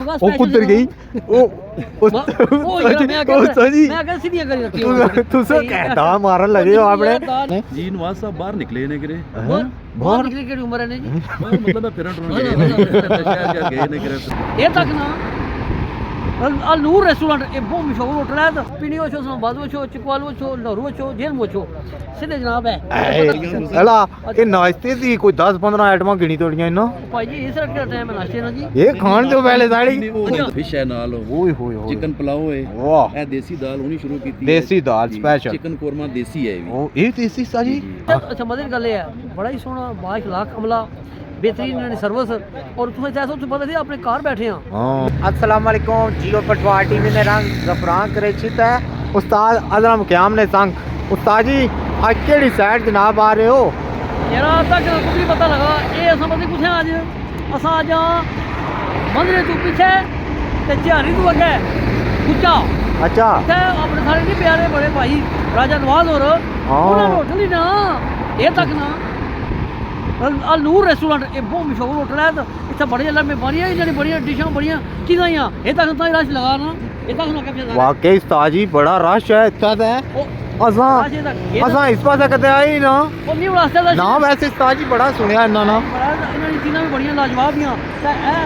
ਉਹ ਕੁੱਦਰ ਗਈ ਉਹ ਜੀ मैं अगर सीधी करी रखी ਤੁਸੀਂ ਕਹਿਤਾ ਮਾਰਨ ਲੱਗੇ ਹੋ ਆਪਣੇ जी नवाज साहब बाहर निकले ने करे बहुत निकली की उम्र है ने जी मतलब मैं फिरन टुरन गए ने शहर गए ने करे ये तक ना अल नूर रेस्टोरेंट ये बहुत मशहूर होटल है तो पीनी वचो बादू वचो चकवाल वचो लहरू वचो जेल वचो सीधे जनाब है हला ये नाश्ते दी कोई 10-15 आइटमां गिनी तोड़ियां इन्ना भाई जी इस रख टाइम है नाश्ते ना जी ये खान जो पहले साड़ी फिश है नाल ओए होए होए चिकन पुलाव है वाह ए देसी दाल उन्हीं शुरू की देसी दाल स्पेशल चिकन कोरमा देसी है ओ ये देसी साजी अच्छा मदर गल है बड़ा ही सोहना बाइखलाक अमला बेहतरीन सर्विस और तुम्हें जैसा तुम्हें पता थी अपने कार बैठे हैं हां अस्सलाम वालेकुम जियो पटवार टीम में रंग जफरान करेचित है उस्ताद अजरम क़याम ने संग उस्ताद जी आज केड़ी साइड जनाब आ रहे हो यार तक कुछ नहीं पता लगा ये असा पता कुछ आज असा आज मंदिर तू पीछे ते झारी तू अगे गुच्चा अच्छा ते अपने सारे नहीं प्यारे बड़े भाई राजा नवाज और उन्होंने होटल ही ना ये तक ना अल नूर रेस्टोरेंट ये बहुत मशहूर होटल है तो इतना बढ़िया लम्बे बढ़िया जी बढ़िया डिशा बढ़िया चीज़ा ये तक तो रश लगा ना ये तक ना कब वाकई उस्ताद जी बड़ा रश है इतना है असा इस पास कदे आई ना ना वैसे उस्ताद जी बड़ा सुनया इन्ना ना चीज़ा भी बढ़िया लाजवाब दियां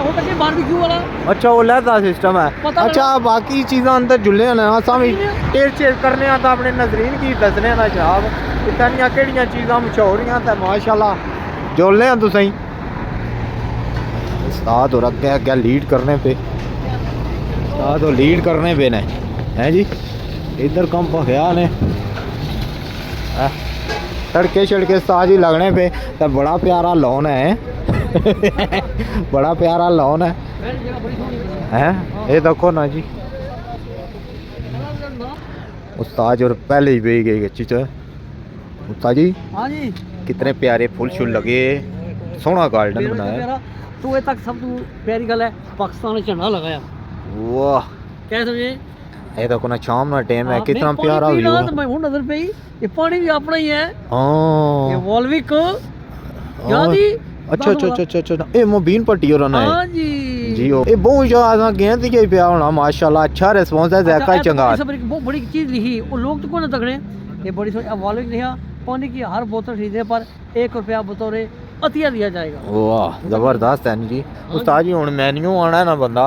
वो तक बारबेक्यू वाला अच्छा वो लहदा सिस्टम है अच्छा बाकी चीज़ां अंदर जुल्ले ने असा भी टेस्ट चेक करने तो अपने नजरीन की दसने ना जनाब इतनियां केड़ियां चीज़ां मशहूर ते माशाल्लाह जोड़ने हैं तुसें उस्ताद और अगे अगे लीड करने पे उस्ताद और लीड करने पे ने हैं जी इधर कम पखया ने तड़के छड़के उस्ताद जी लगने पे तो बड़ा प्यारा लॉन है बड़ा प्यारा लॉन है ये देखो ना जी उस्ताद और पहले ही भी गई अच्छी उस्ताद जी हाँ जी कितने प्यारे फूल शूल लगे सोहना गार्डन बनाया तो ये तक सब तो प्यारी गल है पाकिस्तान ने झंडा लगाया वाह क्या समझे ये देखो ना शाम ना टाइम है कितना प्यारा व्यू है मैं हूं नजर पे ये पानी भी अपना ही है हां ये वॉल्विक यादी अच्छा अच्छा अच्छा अच्छा ए मोबीन पट्टी और ना हां जी जी ये बहुत ज्यादा गए थी के पिया होना माशाल्लाह अच्छा रिस्पांस है जायका चंगा बहुत बड़ी चीज लिखी वो लोग तो कौन तगड़े ये बड़ी वॉल्विक लिखा पानी की हर बोतल खरीदने पर ₹1 बतौर अतिया दिया जाएगा वाह जबरदस्त है जी उस्ताद जी हुन मेन्यू आना है ना बंदा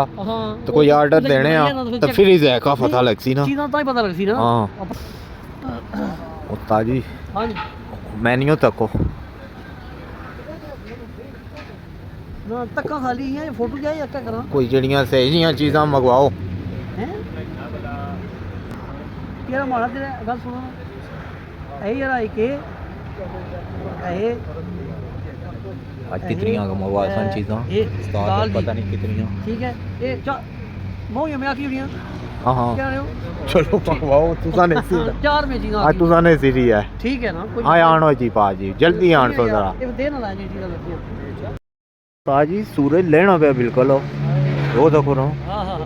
तो कोई ऑर्डर देने आ तो फिर ही जायका पता लगसी ना चीज़ां तो ही पता लगसी ना हां उस्ताद जी हां जी मेन्यू तको ना तक्का खाली है फोटो क्या है क्या करा कोई जड़ियां सही चीज़ां मंगवाओ हैं यार हमारा तेरे गल सुनो ऐ यार आई के ऐ आज कितनियां का मंगवाया सन चीज़ां उस्ताद पता नहीं कितनियां ठीक है ये मो ये मैं आखी हुई हां हां क्या रहे हो चलो मंगवाओ तुसा ने सी चार में चीज़ां आज तुसा ने सीरी है ठीक है ना हां आनो जी पाजी जल्दी आन तो जरा ये दे ना लाने चीज़ां लगती पाजी सूरज लेना पे बिल्कुल वो देखो ना हां हां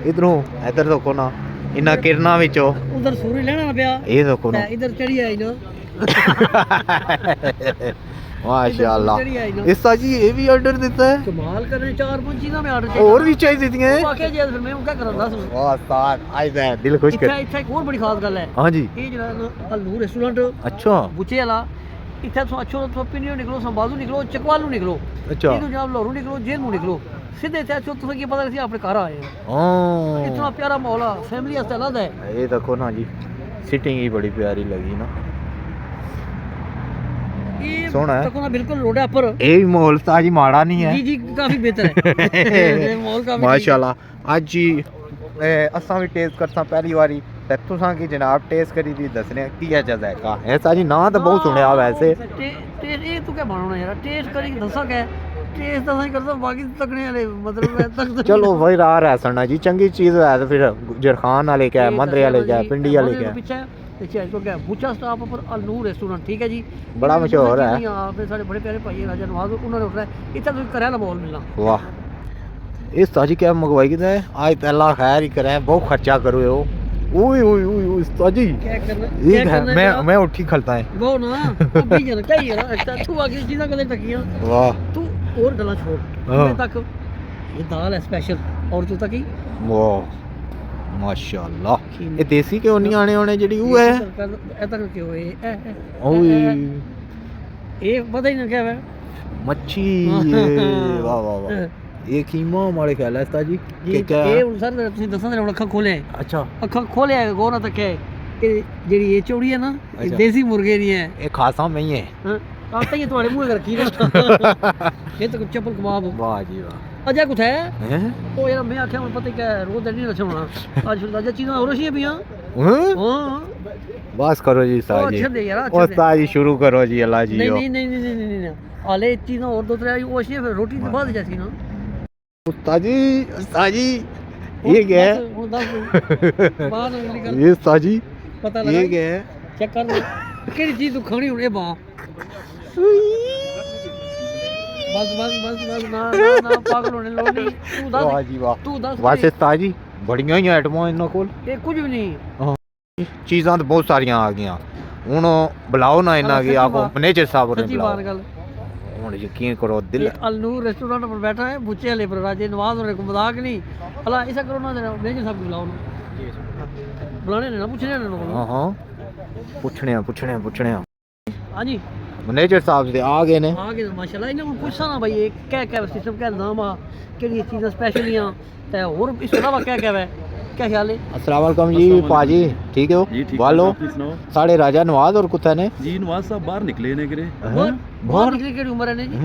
इधरों इधर देखो ना इना किरणा विचो उधर सूरज लेना ना पिया ये देखो ना इधर चढ़ी आई ना माशाल्लाह इस जी ये भी ऑर्डर देता है कमाल कर रहे 4-5 चीज़ां में ऑर्डर चाहिए और भी चाहिए देती हैं वाकई जी फिर मैं क्या करा दस वाह उस्ताद आज मैं दिल खुश कर इत्थे एक और बड़ी खास गल है हां जी ये जरा अल नूर रेस्टोरेंट अच्छा बुचे वाला इत्थे तो अच्छो तो पिनियो निकलो संबाजू निकलो चकवालू निकलो अच्छा ये तो जनाब लहरू निकलो जेल निकलो सीधे इत्थे अच्छो तो की पता नहीं अपने घर आए हैं हां इतना प्यारा माहौल है फैमिली वास्ते अलग है ये देखो ना जी सिटिंग ही बड़ी प्यारी लगी ना ये सोना है तको ना बिल्कुल रोड है पर ये माहौल ताजी माड़ा नहीं है जी जी काफी बेहतर है माहौल काफी माशाल्लाह आज जी असा भी टेस्ट करसा पहली बारी ते तुसा की जनाब टेस्ट करी दी दसने की है जायका ऐसा जी ना तो बहुत सुनया वैसे टेस्ट ये तू क्या बनाना यार टेस्ट करी दसा क्या टेस्ट दसा ही करता बाकी तकने वाले मतलब तक चलो भाई राह रहना जी चंगी चीज है तो फिर जरखान वाले क्या मंदरे वाले क्या पिंडी वाले क्या पीछे पीछे तो क्या बुचा स्टॉप पर अल नूर रेस्टोरेंट ठीक है जी बड़ा मशहूर है आपने सारे बड़े प्यारे भाई राजा नवाज उन्होंने उठा है इतना तो करे ना माहौल मिलना वाह इस ताजी क्या मंगवाई किधर है आज पहला खैर ही करे बहुत खर्चा करो यो ओए ओए ओए ताजी क्या करना मैं उठी खलता है वो ना अभी जरा क्या यार अच्छा तू आगे चीज़ां गले तकियां वाह तू और गला छोड़ तक ये दाल है स्पेशल ਔਰ ਤੂੰ ਤਾਂ ਕੀ ਵਾਹ ਮਾਸ਼ਾਅੱਲਾ ਕੀ ਇਹ ਦੇਸੀ ਕਿਉਂ ਨਹੀਂ ਆਣੇ ਹੋਣੇ ਜਿਹੜੀ ਉਹ ਹੈ ਇਹ ਤਾਂ ਕਿ ਹੋਏ ਓਏ ਇਹ ਪਤਾ ਹੀ ਨਾ ਕਿਆ ਹੈ ਮੱਛੀ ਵਾਹ ਵਾਹ ਵਾਹ ਇਹ ਕੀਮਾ ਮਾਰੇ ਖਿਆਲ ਹੈ ਉਸਤਾਦ ਜੀ ਕਿ ਕਿਆ ਇਹ ਹੁਣ ਸਰ ਤੁਸੀਂ ਦੱਸਾਂ ਤੇ ਹੁਣ ਅੱਖਾਂ ਖੋਲੇ ਅੱਛਾ ਅੱਖਾਂ ਖੋਲਿਆ ਗੌਰ ਨਾਲ ਤੱਕਿਆ ਕਿ ਜਿਹੜੀ ਇਹ ਚੌੜੀ ਹੈ ਨਾ ਇਹ ਅੱਛਾ। ਦੇਸੀ ਮੁਰਗੇ ਨਹੀਂ ਹੈ ਇਹ ਖਾਸਾ ਮੈਂ ਹੀ ਹੈ ਹਾਂ ਆਹ ਤਾਂ ਇਹ ਤੁਹਾਡੇ ਮੂੰਹ 'ਚ ਰੱਖੀ ਨਾ ਇਹ ਤਾਂ ਚੱਪਲ ਕਬਾਬ ਵਾਹ ਜੀ ਵਾਹ ਅਜਾ ਕੁਛ ਹੈ ਹੈ ਉਹ ਯਾਰ ਮੈਂ ਆਖਿਆ ਹੁਣ ਪਤਾ ਕਿ ਰੋਜ਼ ਨਹੀਂ ਰਚਣਾ ਅੱਜ ਫਿਰ ਅਜਾ ਚੀਜ਼ਾਂ ਹੋਰ ਰਸ਼ੀਆਂ ਪਈਆਂ ਹਾਂ ਹਾਂ ਬਸ ਕਰੋ ਜੀ ਉਹ ਉਸਤਾਦ ਜੀ ਅੱਛਾ ਦੇ ਯਾਰ ਅੱਛਾ ਦੇ ਉਸਤਾਦ ਜੀ ਸ਼ੁਰੂ ਕਰੋ ਜੀ ਅੱਲਾ ਜੀ ਨਹੀਂ ਨਹੀਂ ਨਹੀਂ ਨਹੀਂ ਨਹੀਂ ਨਹੀਂ ਆਲੇ ਚੀਜ਼ਾਂ ਹੋਰ ਦੋ ਤਰ੍ਹਾਂ ਉਹ ਅਸ਼ੀਆਂ ਫਿਰ ਰੋਟੀ ਤੋਂ ਬਾਅਦ ਜਾਸੀ ਨਾ ਉਸਤਾਦ ਜੀ ਇਹ क्या है ਹੁਣ ਦੱਸ ਬਾਹਰ ਨਿਕਲ ये उस्ताद जी ਪਤਾ ये ਲੱਗਾ क्या है ਚੈੱਕ ਕਰ ਕਿਹੜੀ ਚੀਜ਼ ਤੂੰ ਖਾਣੀ ਹੁਣ ਇਹ ਬਾ ਬਸ ਨਾ ਪਾਗਲ ਹੋਣੇ ਲੋੜ ਨਹੀਂ ਤੂੰ वाह ਦੱਸ जी वाह ਤੂੰ ਦੱਸ वैसे उस्ताद जी ਬੜੀਆਂ ਹੀ ਆਈਟਮਾਂ ਇਹਨਾਂ ਕੋਲ ਇਹ ਕੁਝ ਵੀ ਨਹੀਂ ਚੀਜ਼ਾਂ ਤਾਂ ਬਹੁਤ ਸਾਰੀਆਂ ਆ ਗਈਆਂ ਹੁਣ ਬੁਲਾਓ ਨਾ ਇਹਨਾਂ ਕੀ ਆਪੋ ਮੈਨੇਜਰ ਸਾਹਿਬ ਨੇ ਸੱਚੀ ਬੁਲਾਓ ਬਾਤ ਗੱਲ ਹੁਣ ਯਕੀਨ ਕਰੋ ਦਿਲ ये अलनूर रेस्टोरेंट पर बैठा है बुच्चे वाले पर राजे नवाज होने को मजाक नहीं अला ऐसा करो ना जरा मेजर साहब को बुलाओ ना बुलाने ने ना पूछने ने ना ਹਾਂ ਹਾਂ ਪੁੱਛਣੇ ਆ हाँ जी ਮੈਨੇਜਰ ਸਾਹਿਬ ਦੇ ਆ ਗਏ ਨੇ आगे तो माशाल्लाह इन्हें पूछा ना भाई ये क्या क्या सिस्टम क्या नाम आ केड़ी चीज़ स्पेशल या ते और इस अलावा क्या क्या है क्या ख्याल है अस्सलाम वालेकुम जी पाजी ठीक हो जी ठीक बोलो आप सुनाओ साढ़े राजा नवाज और कुत्ता ने जी नवाज साहब बाहर निकले ने किरे बाहर निकली केड़ी उम्र है ने जी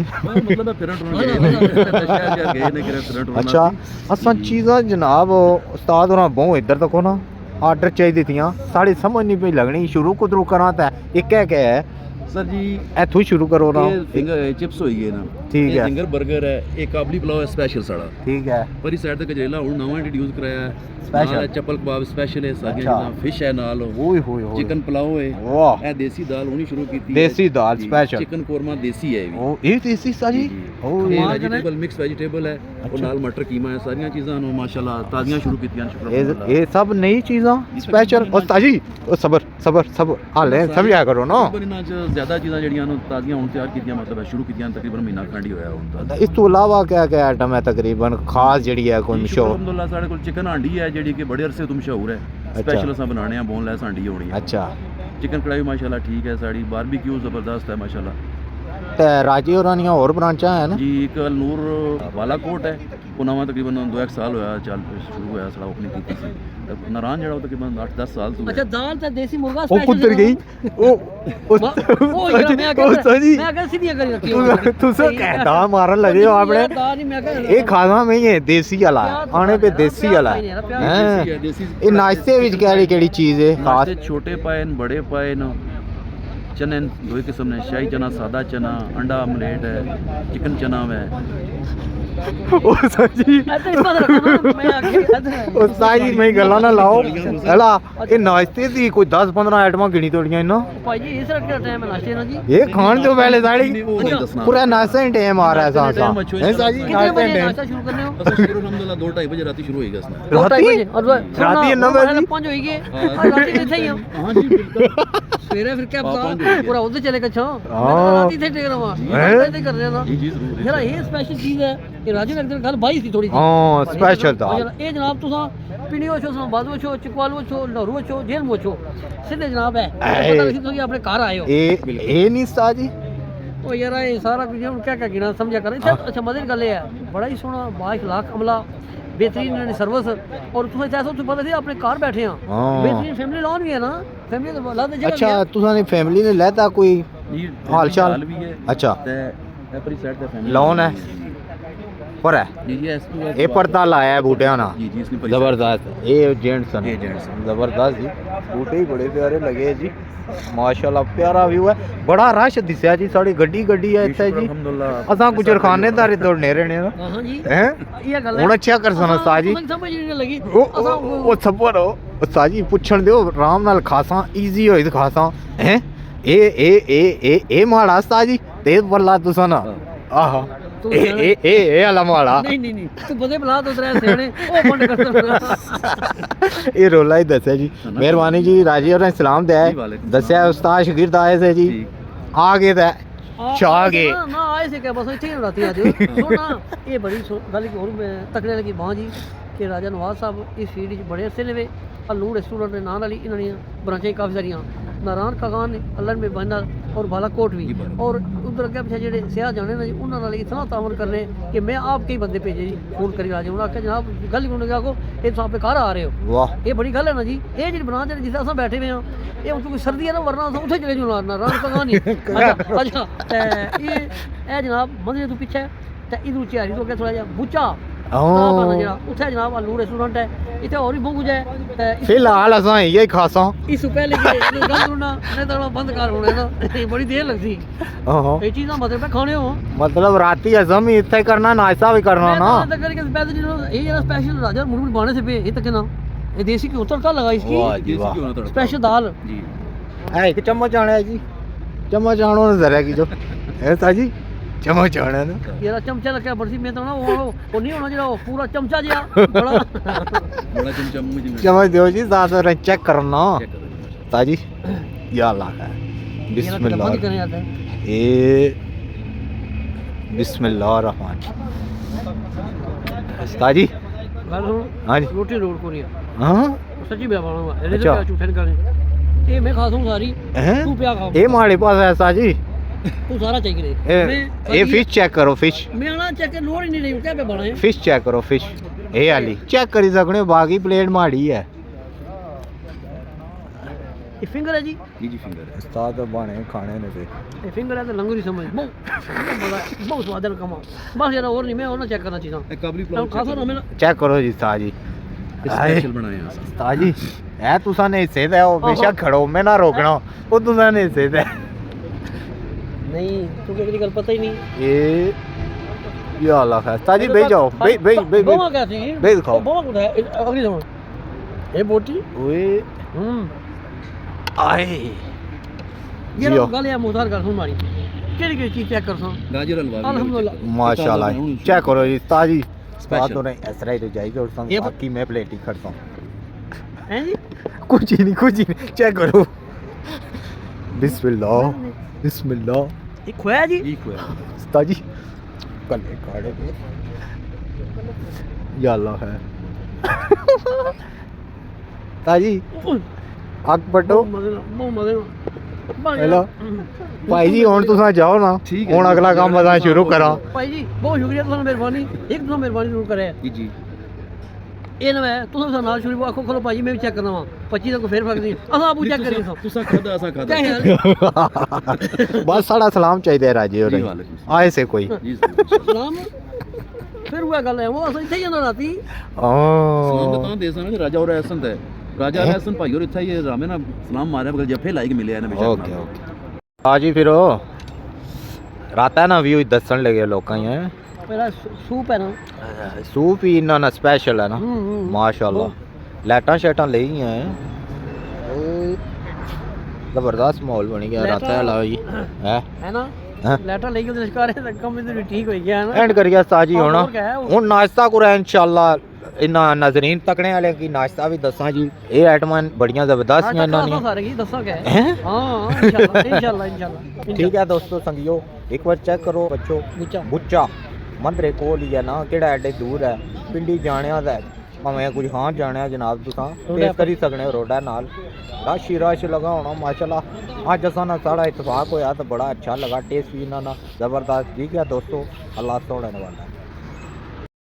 मतलब फिरन टुरन गए ने शहर गए ने किरे फिरन टुरन अच्छा असां चीज़ां जनाब उस्ताद होना बहु इधर तक ना आर्डर चाहिए थी साड़ी समझ नहीं पई लगनी शुरू कुदरू करा था एक क्या है सर जी इथों शुरू करो ना ये फिंगर चिप्स होई है ना ठीक ये है। फिंगर बर्गर है एक काबली पुलाव है स्पेशल साड़ा ठीक है परी साइड तक गजरेला हुन नवा इंट्रोड्यूस कराया है Special। नाल है चप्पल कबाब स्पेशल है सारी अच्छा। चीज़ां फिश है नाल ओए होए होए चिकन पुलाव है वाह ए देसी दाल होनी शुरू की देसी दाल स्पेशल चिकन कोरमा देसी है ओ ये देसी साजी ओ ये कमाल वेजिटेबल मिक्स वेजिटेबल है और नाल मटर कीमा है सारियां चीज़ां नु माशाल्लाह ताज़ियां शुरू कीतियां शुक्र ये सब नई चीज़ां स्पेशल उस्ताद जी ओ सबर हाले समझा करो ना पर इन्हां च ज़्यादा चीज़ां जड़ियां नु ताज़ियां हुन तैयार कीतियां मतलब शुरू कीतियां तकरीबन महीना खंड ही होया हुन तां इस तो अलावा क्या क्या आइटम है तकरीबन खास जड़ी है कोई मशहूर अल्हम्दुलिल्लाह साढ़े कोल चिकन हांडी है जेडी कि बड़े अरसे तो मशहूर है स्पेशल असां बनाने हैं बोनलेस हांडी होनी है अच्छा चिकन कढ़ाई माशाल्लाह ठीक है साड़ी बारबेक्यू ज़बरदस्त है माशाल्लाह ते राजे होरानियां और ब्रांचा है ना जी एक नूर वाला कोट है वो नवा तकरीबन 2-1 साल होया चल शुरू होया साड़ा ओपनिंग की थी नारायण जड़ा तकरीबन 8-10 साल तो अच्छा दाल ते देसी मुर्गा ओ कुतर गई ओ ओ यार मैं क्या सीधी करी रखी तुसे कहता मारन लगे हो आपने दाल नहीं मैं क्या ये खाना में ही है देसी वाला आने पे देसी वाला है देसी ये नाश्ते विच केड़ी केड़ी चीज है खास नाश्ते छोटे पाए न बड़े पाए न चने दो किस्म ने शाही चना सादा चना अंडा ऑमलेट है चिकन चना है ओ साजी ऐसे इस बात रखो मैं आगे ओ साजी मैं गल्ला ना लाओ हला ये नाश्ते दी कोई 10-15 आइटमां गिनी तोड़ियां इना भाई जी इस रख टाइम है नाश्ते ना जी ये खान जो पहले साड़ी वो नहीं दसना पूरा नाश्ता ही टाइम आ रहा है सासा है साजी कितने नाश्ता बजे टाइम नाश्ता शुरू करने हो असल शुरू अल्हम्दुलिल्लाह 2-2:30 बजे रात शुरू होएगा इसमें 2:30 और राती 9 बजे 5 होएगी और राती में थे ही हम हां जी बिल्कुल सवेरे फिर क्या पाँच पता होएगी। पूरा उधर चले गए हाँ। राती थे टेक रहा हैं? ऐसे कर रहे ना जी जी जरूर यार ये स्पेशल चीज है ये राजू ने एक दिन कल भाई थी थोड़ी सी हां स्पेशल दाल ये जनाब तुसा पिंडी वछो सो बादू वछो चिकवाल वछो लहरू वछो जेल वछो सीधे जनाब है पता नहीं तुसी अपने घर आए हो ये नहीं साजी ओ यार ये सारा कुछ हम क्या क्या गिना समझा कर अच्छा मजे गल है बड़ा ही सोहना बाइखलाक अमला बेहतरीन इन्होंने सर्विस और तुम्हें चाहे तो पता थी अपने कार बैठे हैं हाँ। बेहतरीन फैमिली लॉन भी है ना फैमिली तो ला दे जगह अच्छा तुसाने फैमिली ने लेता कोई जी हाल चाल भी है अच्छा ते अपनी साइड ते फैमिली लॉन है पर है जी जी एस2 ये पर्दा लाया है बूटियां ना जी जी इसने जबरदस्त ये जेंट्स ये ने जेंट्स जबरदस्त जी बूटे ही बड़े प्यारे लगे जी माशाल्लाह प्यारा व्यू है बड़ा रश दिसया जी साड़ी गड्डी है इत्थे जी अल्हम्दुलिल्लाह असां गुजरखाने दा दौड़ने रहने ना हां जी हैं ये गल हुन अच्छा कर सना साजी तुसें समझ नहीं लगी ओ सबर ओ साजी पुछण दियो आराम नाल खासा इजी होई खासा हैं ए माड़ा साजी तेज बल्ला तुसा ना आहा ए आला माड़ा नहीं नहीं नहीं तू बदे बुला तो तेरे सेने ओ बंद कर ये रोला ही दस्या जी मेहरबानी जी राजी और सलाम दे दस्या उस्ताद शागिर्द आए थे जी आ गए थे छा गए ना आए से क्या बस इतने ही राती आज सुना ये बड़ी गल की और तकने लगी बां जी कि राजा नवाज साहब इस फील्ड च बड़े अरसे ने वे अलू रेस्टोरेंट के नाम वाली इन्होंने ब्रांचें काफ़ी सारिया नारायण कागान ने अल्लन में बंदा और बालाकोट भी और उधर अगे पिछले जेडे सियाह जाने ना जी उन्होंने इतना तावन करने कि मैं आप कई बंदे भेजे जी फोन करी राजे उन्होंने आख्या जनाब गल ही उन्होंने आखो ये तुम आपे घर आ रहे हो वाह ये बड़ी गल है ना जी ये जी ब्रांच है जिसे अस बैठे हुए हैं ये हूँ कोई सर्दी है ना वरना अस उत्थे चले जाओ नारायण कागान ही अच्छा ये जनाब मंदिर तू पिछे ते इधर चिहारी तो अगे थोड़ा जिहा बुच्चा उत्थे जनाब आलू रेस्टोरेंट है इतने और भी बहुत कुछ है फिलहाल असां यही खासा इस पहले गल सुनना नहीं तो बंद कर होने ना बड़ी देर लगती ये चीज़ मतलब है खाने हो मतलब राती अजम ही इत्थे करना नाश्ता भी करना ना मैं करके ये जरा स्पेशल राजा मुर्मुर बाने से पे ये तक ना ये देसी घी तड़का लगा इसकी वाह जी वाह स्पेशल दाल जी है एक चम्मच आना है जी चम्मच आना जरा की जो ऐसा जी चम्मच आना ना ये चमचा लगा बरसी में तो ना वो नहीं होना जो पूरा चमचा जिया बड़ा बड़ा चमचा मुंह में चम्मच दो जी साथ में चेक करना ताजी या अल्लाह है बिस्मिल्लाह बंद करने आता है ए बिस्मिल्लाह रहमान ताजी गल सुन हाँ जी रोटी रोड को नहीं हाँ सच्ची मैं बनाऊंगा ये अच्छा। तो झूठे करने ये मैं खाता हूँ सारी हैं? तू क्या खाओ ये हमारे पास है ताजी तू सारा चाहिए ये फिश चेक करो फिश मैं ना चेक कर लोड ही नहीं रही क्या पे बनाए फिश चेक करो फिश ये वाली चेक करी सकने बाकी प्लेट माड़ी है ये फिंगर है जी जी फिंगर उस्ताद बने खाने ने पे ये फिंगर है तो लंगूरी समझ बहुत स्वाद है कमा बस यार और नहीं मैं और ना चेक करना चाहिए एक काबली तो खाता ना मैं चेक करो जी ताजी स्पेशल बनाए हैं असां ताजी है तुसा ने हिस्से दे ओ बेशक खड़ो मैं ना रोकना ओ तुसा ने हिस्से दे नहीं तू क्या गल पता ही नहीं ये अल्लाह है ताजी भेज जाओ भेज बोमा क्या थी भेज खाओ बोमा कुछ है अगली सुन ये बोटी ओए आए ये जियो। गल है मुदार कर सुन मारी केड़ी चीज चेक कर सुन गाजर हलवा भी अल्हम्दुलिल्लाह माशाल्लाह चेक करो जी ताजी Special. बात तो नहीं ऐसा ही तो जाएगी और ये बाकी मैं प्लेट ही खड़ता हूँ हैं जी कुछ ही नहीं चेक करो बिस्मिल्लाह बिस्मिल्लाह ये खोया जी ठीक हुआ ताजी कल काड़े पे या अल्लाह है ताजी आग पटो बहुत मजे हेलो भाई जी हुन तुसा जाओ ना ठीक है हुन जी, अगला काम बता शुरू करा भाई जी बहुत शुक्रिया तुम मेहरबानी एक तुम मेहरबानी जरूर करे जी जी ये ना मैं तुम सा नाल शुरू आखो खोलो भाई मैं भी चेक करना वा 25 तक फिर फर्क नहीं असा आपू चेक करिए सब तुसा खादा असा क्या खादा है बस साड़ा सलाम चाहिए राजे और जी, वालेकुम सलाम। आए से कोई जी सलाम सलाम फिर हुआ गल है वो असा इथे ही ना राती ਦਾ ओ ਤਾਂ ਦੇ ਸਾਂ ਰਾਜਾ ਔਰ ਐਸਨ ਤੇ ਰਾਜਾ ਐਸਨ ਭਾਈ ਔਰ ਇੱਥੇ ਹੀ ਰਾਮੇ ਨਾ ਸਲਾਮ ਮਾਰਿਆ ਬਗਲ ਜੱਫੇ ਲਾਇਕ ਮਿਲਿਆ ਨਾ ਬੇਸ਼ੱਕ ओके ओके आजी फिर रात है ना व्यू दसन लगे लोकां ही है मेरा सूप है ना सूप ही इन्ना ना स्पेशल है ना माशाल्लाह लाइटां शाइटां ले ही हैं जबरदस्त माहौल बन गया रात है ला जी है ना हैं? लेटर लेके उधर शिकार है कम इधर भी ठीक हो गया है ना एंड कर गया ताजी होना और क्या है वो? हुन नाश्ता करा इंशाल्लाह इन्ना नजरीन तकने वाले की नाश्ता भी दसा जी ये आइटमां बड़ियां जबरदस्त हैं इन्हां दी सारे की दसा क्या है हैं? हां इंशाल्लाह इंशाल्लाह ठीक है दोस्तों संगियो एक बार चेक करो बच्चों बुच्चा बुच्चा मंदरे कोल ही है ना केड़ा एडे दूर है पिंडी जाने दा भावें कुछ हां जाने जनाब तुसां टेस्ट करी सकने रोडा नाल रश ही रश लगा होना माशाल्लाह आज असां ना साड़ा इत्तेफाक होया तो बड़ा अच्छा लगा टेस्ट भी इन्हां ना जबरदस्त ठीक है दोस्तों अल्लाह सोने वाला